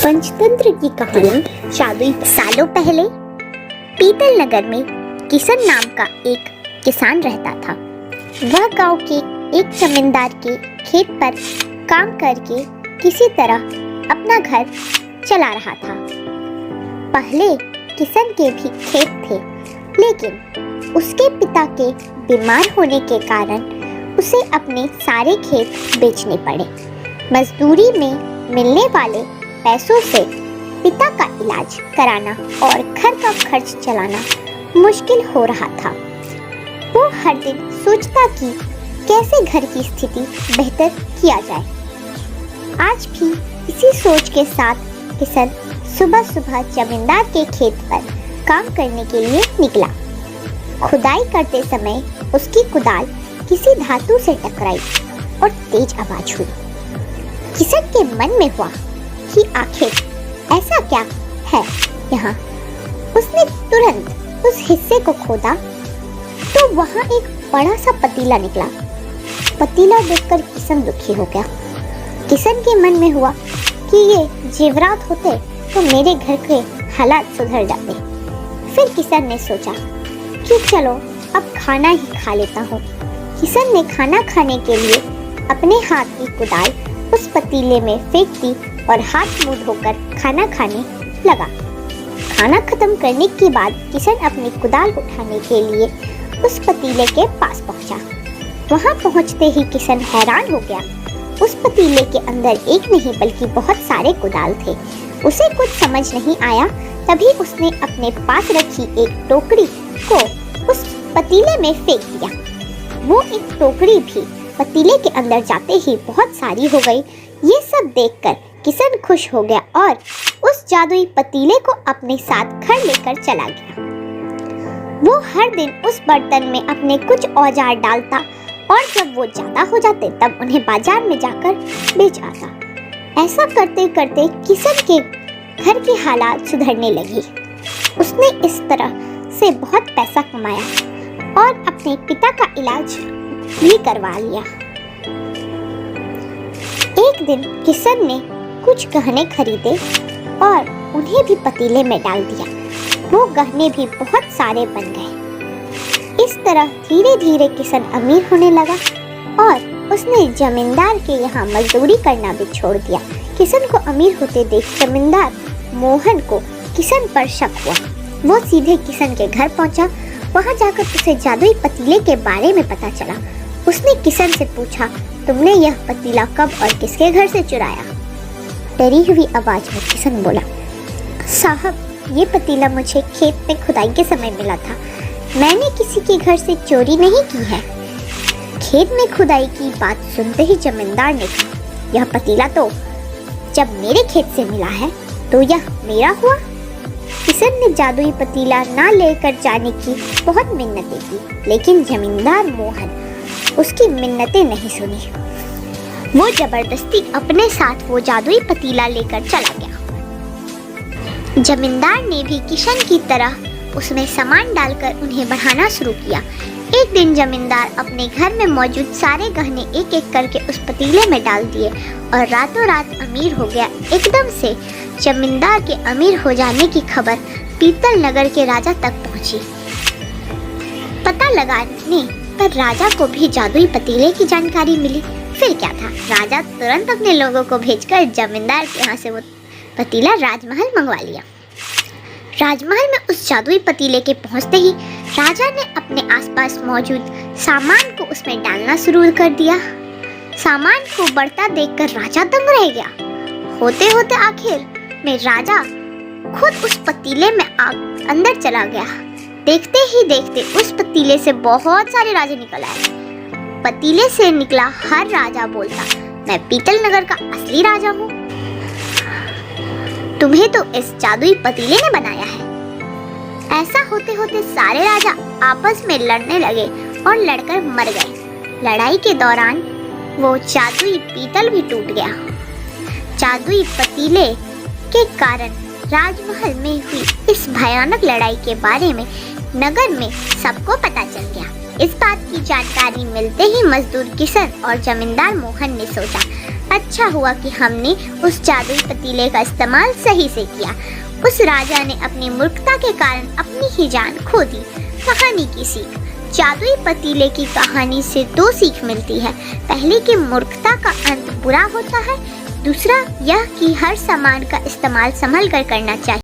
पंचतंत्र की कहानी जादुई। सालों पहले पीतल नगर में किशन नाम का एक किसान रहता था। वह गांव के एक जमींदार के खेत पर काम करके किसी तरह अपना घर चला रहा था। पहले किशन के भी खेत थे, लेकिन उसके पिता के बीमार होने के कारण उसे अपने सारे खेत बेचने पड़े। मजदूरी में मिलने वाले पैसों से पिता का इलाज कराना और घर का खर्च चलाना मुश्किल हो रहा था। वो हर दिन सोचता कि कैसे घर की स्थिति बेहतर किया जाए। आज भी इसी सोच के साथ किशन सुबह सुबह जमींदार के खेत पर काम करने के लिए निकला। खुदाई करते समय उसकी कुदाल किसी धातु से टकराई और तेज आवाज हुई। किशन के मन में हुआ कि आखिर ऐसा क्या है यहाँ। उसने तुरंत उस हिस्से को खोदा तो वहाँ एक बड़ा सा पतीला निकला। पतीला देखकर किशन दुखी हो गया। किशन के मन में हुआ कि ये जेवरात होते तो मेरे घर के हालात सुधर जाते। फिर किशन ने सोचा कि चलो अब खाना ही खा लेता हूँ। किशन ने खाना खाने के लिए अपने हाथ की कुदाल उस पतीले में फेंक दी और हाथ मुंह धोकर खाना खाने लगा। खाना खत्म करने के बाद किशन अपनी कुदाल उठाने के लिए उस पतीले के पास पहुंचा। वहां पहुंचते ही किशन हैरान हो गया। उस पतीले के अंदर एक नहीं बल्कि बहुत सारे कुदाल थे। उसे कुछ समझ नहीं आया। तभी उसने अपने पास रखी एक टोकरी को उस पतीले में फेंक दिया। वो एक टोकरी भी पतीले के अंदर जाते ही बहुत सारी हो गई। ये सब देखकर किशन खुश हो गया और उस जादुई पतीले को अपने साथ घर लेकर चला गया। वो हर दिन उस बर्तन में अपने कुछ औजार डालता और जब वो ज्यादा हो जाते तब उन्हें बाजार में जाकर बेच आता। ऐसा करते करते किशन के घर की हालात सुधरने लगी। उसने इस तरह से बहुत पैसा कमाया और अपने पिता का इलाज भी करवा लिया। एक दिन किशन ने कुछ गहने खरीदे और उन्हें भी पतीले में डाल दिया। वो गहने भी बहुत सारे बन गए। इस तरह धीरे धीरे किशन अमीर होने लगा और उसने जमींदार के यहाँ मजदूरी करना भी छोड़ दिया। किशन को अमीर होते देख जमींदार मोहन को किशन पर शक हुआ। वो सीधे किशन के घर पहुंचा। वहां जाकर उसे जादुई पतीले के बारे में पता चला। उसने किशन से पूछा, तुमने यह पतीला कब और किसके घर से चुराया? डरी हुई आवाज में किशन बोला, साहब, ये पतीला मुझे खेत में खुदाई के समय मिला था। मैंने किसी के घर से चोरी नहीं की है। खेत में खुदाई की बात सुनते ही जमींदार ने कहा, यह पतीला तो जब मेरे खेत से मिला है तो यह मेरा हुआ। किशन ने जादुई पतीला ना लेकर जाने की बहुत मिन्नतें की, लेकिन जमींदार मोहन उसकी मिन्नतें नहीं सुनी। वो जबरदस्ती अपने साथ वो जादुई पतीला लेकर चला गया। जमींदार ने भी किशन की तरह उसमें सामान डालकर उन्हें बढ़ाना शुरू किया। एक दिन जमींदार अपने घर में मौजूद सारे गहने एक एक करके उस पतीले में डाल दिए और रातों रात अमीर हो गया। एकदम से जमींदार के अमीर हो जाने की खबर पीतल नगर के राजा तक पहुंची। पता लगाने पर राजा को भी जादुई पतीले की जानकारी मिली। फिर क्या था, राजा तुरंत अपने लोगों को भेजकर जमींदार के यहाँ से वो पतीला राजमहल मंगवा लिया। राजमहल में उस जादुई पतीले के पहुंचते ही राजा ने अपने आसपास मौजूद सामान को उसमें डालना शुरू कर दिया। सामान को बढ़ता देखकर राजा दंग रह गया। होते होते आखिर में राजा खुद उस पतीले में अंदर चला गया। देखते ही देखते उस पतीले से बहुत सारे राजे निकल आए। पतीले से निकला हर राजा बोलता, मैं पीतल नगर का असली राजा हूँ। तुम्हें तो इस जादुई पतीले ने बनाया है। ऐसा होते होते सारे राजा आपस में लड़ने लगे और लड़कर मर गए। लड़ाई के दौरान वो जादुई पीतल भी टूट गया। जादुई पतीले के कारण राजमहल में हुई इस भयानक लड़ाई के बारे में नगर में सबको पता चल गया। इस बात की जानकारी मिलते ही मजदूर किशन और जमींदार मोहन ने सोचा, अच्छा हुआ कि हमने उस जादुई पतीले का इस्तेमाल सही से किया। उस राजा ने अपनी मूर्खता के कारण अपनी ही जान खो दी। कहानी की सीख। जादुई पतीले की कहानी से दो सीख मिलती है। पहली कि मूर्खता का अंत बुरा होता है, दूसरा यह कि हर सामान का इस्तेमाल संभल कर करना चाहिए।